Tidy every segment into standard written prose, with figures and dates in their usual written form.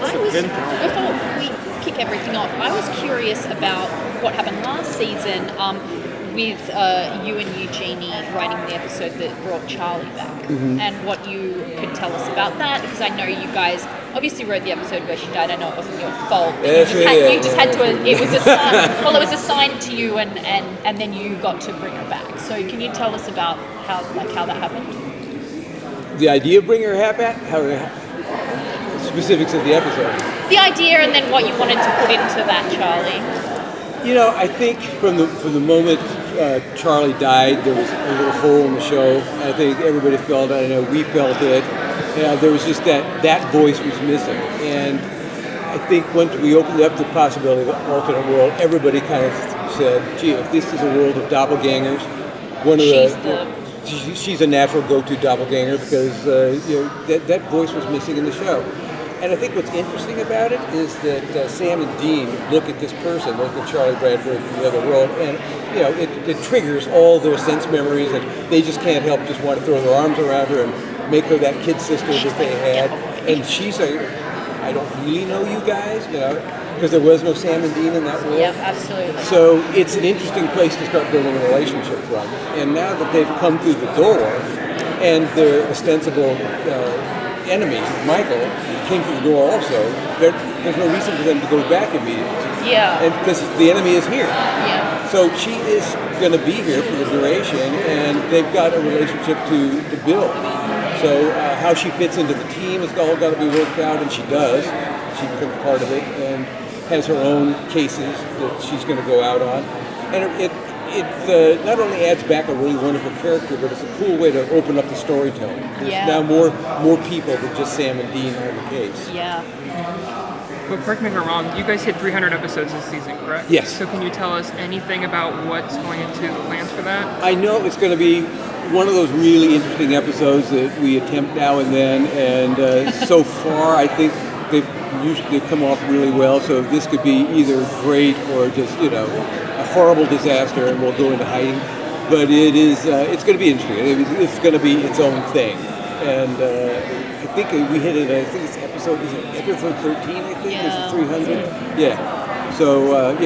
Before we kick everything off, I was curious about what happened last season with you and Eugenie writing the episode that brought Charlie back, and what you could tell us about that, because I know you guys obviously wrote the episode where she died. I know it wasn't your fault, but you just had to. It was assigned. Well, it was assigned to you, and then you got to bring her back. So can you tell us about how that happened? The idea of bringing her back, specifics of the episode. The idea, and then what you wanted to put into that, Charlie. I think from the moment Charlie died, there was a little hole in the show. I think everybody felt it. I know we felt it. There was just that voice was missing. And I think once we opened up the possibility of an alternate world, everybody kind of said, gee, if this is a world of doppelgangers, she's a natural go-to doppelganger, because that voice was missing in the show. And I think what's interesting about it is that Sam and Dean look at this person, look at Charlie Bradbury from the other world, and it triggers all their sense memories, and they just can't help just want to throw their arms around her and make her that kid sister that they had. And she's like, I don't really know you guys, because there was no Sam and Dean in that world. Yeah, absolutely. So it's an interesting place to start building a relationship from. And now that they've come through the door, and their ostensible enemy, Michael, came through the door also, there's no reason for them to go back immediately. Yeah. And because the enemy is here. Yeah. So she is going to be here for the duration, and they've got a relationship to build. So how she fits into the team has all got to be worked out, and she does. She becomes part of it and has her own cases that she's going to go out on. And it not only adds back a really wonderful character, but it's a cool way to open up the storytelling. There's now more people than just Sam and Dean are the case. Yeah. Well, correct me if I'm wrong, you guys hit 300 episodes this season, correct? Yes. So can you tell us anything about what's going into the plans for that? I know it's going to be one of those really interesting episodes that we attempt now and then, and so far I think they've come off really well, so this could be either great or just, a horrible disaster, and we'll go into hiding. But it's going to be interesting. It's going to be its own thing. And I think we hit it, I think it's episode 13, I think? Yeah. Is it 300? Yeah. So, I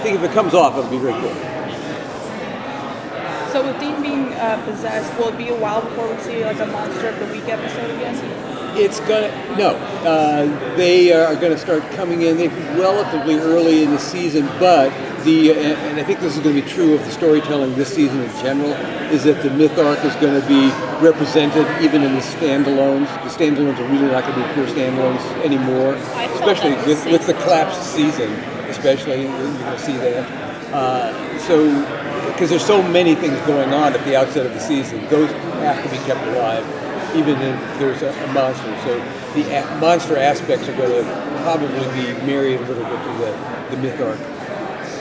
think if it comes off, it'll be very cool. So with Dean being possessed, will it be a while before we see like a Monster of the Week episode again? They are going to start coming in. They're relatively early in the season, but and I think this is going to be true of the storytelling this season in general, is that the myth arc is going to be represented even in the standalones. The standalones are really not going to be pure standalones anymore, especially with the collapsed season. Especially, you're going to see that. Because there's so many things going on at the outset of the season, those have to be kept alive, even if there's a monster. So the monster aspects are going to probably be married a little bit to the myth arc.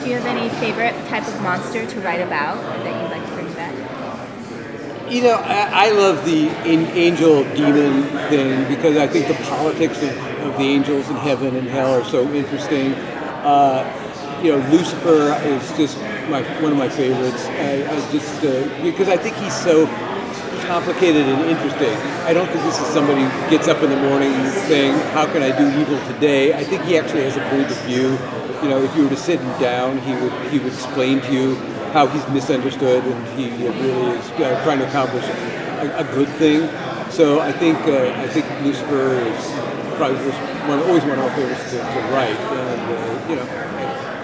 Do you have any favorite type of monster to write about that you'd like to bring back? I love the angel demon thing, because I think the politics of the angels in heaven and hell are so interesting. Lucifer is just one of my favorites. Because I think he's so complicated and interesting. I don't think this is somebody who gets up in the morning saying, how can I do evil today? I think he actually has a point of view. If you were to sit him down, he would explain to you how he's misunderstood, and he really is trying to accomplish a good thing. So I think Lucifer is probably always one of our favorites to write. And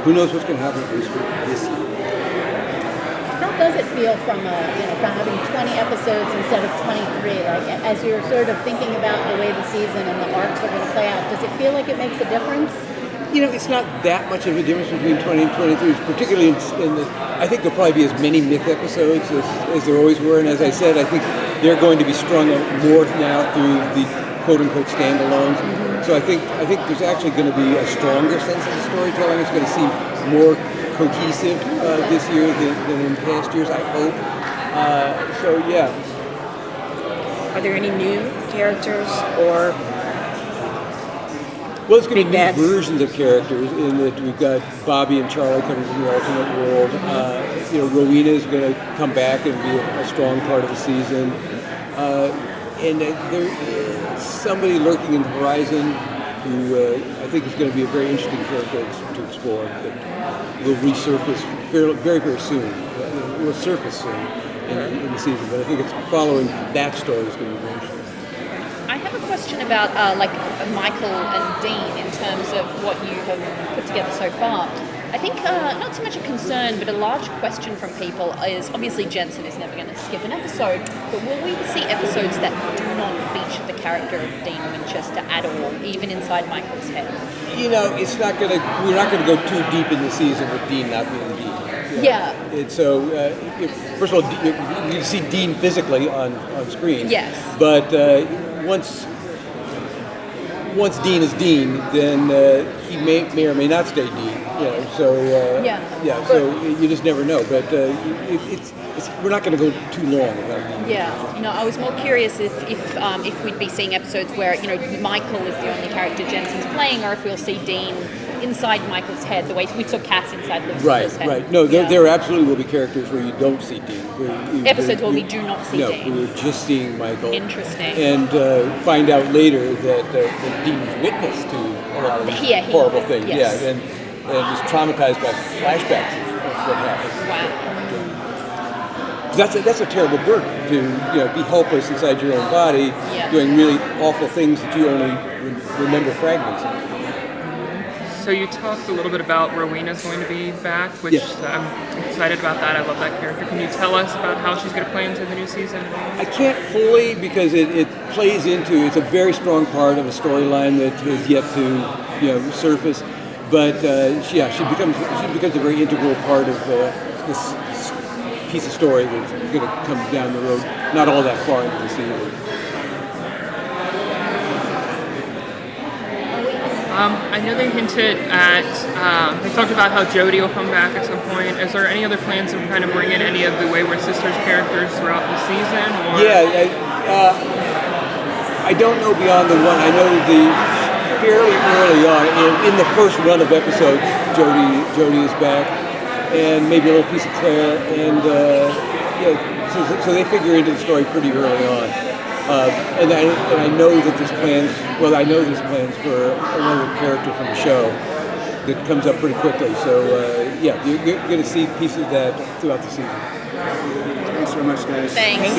who knows what's going to happen with Lucifer this year. How does it feel from having 20 episodes instead of 23? Like, as you're sort of thinking about the way the season and the arcs are going to play out, does it feel like it makes a difference? It's not that much of a difference between 20 and 23, particularly I think there'll probably be as many myth episodes as there always were, and as I said, I think they're going to be strung out more now through the quote-unquote standalones. Mm-hmm. So I think there's actually going to be a stronger sense of the storytelling. It's going to seem more cohesive this year than in past years, I hope. Are there any new characters or... Well, it's going to be new versions of characters in that we've got Bobby and Charlie coming from the alternate world. Rowena is going to come back and be a strong part of the season. And there is somebody lurking in the horizon. who I think is going to be a very interesting character to explore. That will resurface very, very soon. Will surface soon in the season, but I think it's following that story is going to be very interesting. I have a question about like Michael and Dean in terms of what you have put together so far. I think not so much a concern, but a large question from people is obviously Jensen is never going to skip an episode, but will we see episodes that do not feature the character of Dean Winchester at all, even inside Michael's head? You know, it's not going to. We're not going to go too deep in the season with Dean not being Dean. Yeah. And so, first of all, you see Dean physically on screen. Yes. But once Dean is Dean, then he may or may not stay Dean. You know, so so you just never know. But we're not going to go too long about Dean. Yeah. No, I was more curious if we'd be seeing episodes where Michael is the only character Jensen's playing, or if we'll see Dean inside Michael's head, the way we saw Cass inside Lucifer's head. Right. No, there absolutely will be characters where you don't see Dean. Episodes where we do not see Dean. No, we're just seeing Michael. Interesting. And find out later that Dean was witness to a lot of these horrible things. Yes. Yeah, and was traumatized by flashbacks of what happened. Wow. That's a terrible burden to be helpless inside your own body, doing really awful things that you only remember fragments of. So you talked a little bit about Rowena's going to be back, which I'm excited about that. I love that character. Can you tell us about how she's going to play into the new season? I can't fully because it plays into, it's a very strong part of a storyline that has yet to surface. But she becomes a very integral part of this piece of story that's going to come down the road, not all that far into the season. I know they hinted at, they talked about how Jodie will come back at some point. Is there any other plans to kind of bring in any of the Wayward Sisters characters throughout the season? Or? Yeah, I don't know beyond the one. I know fairly early on, in the first run of episodes, Jodie is back, and maybe a little piece of Claire, and so they figure into the story pretty early on. And I know that there's plans. Well, I know there's plans for another character from the show that comes up pretty quickly. So you're going to see pieces of that throughout the season. Thanks very much, guys. Thanks.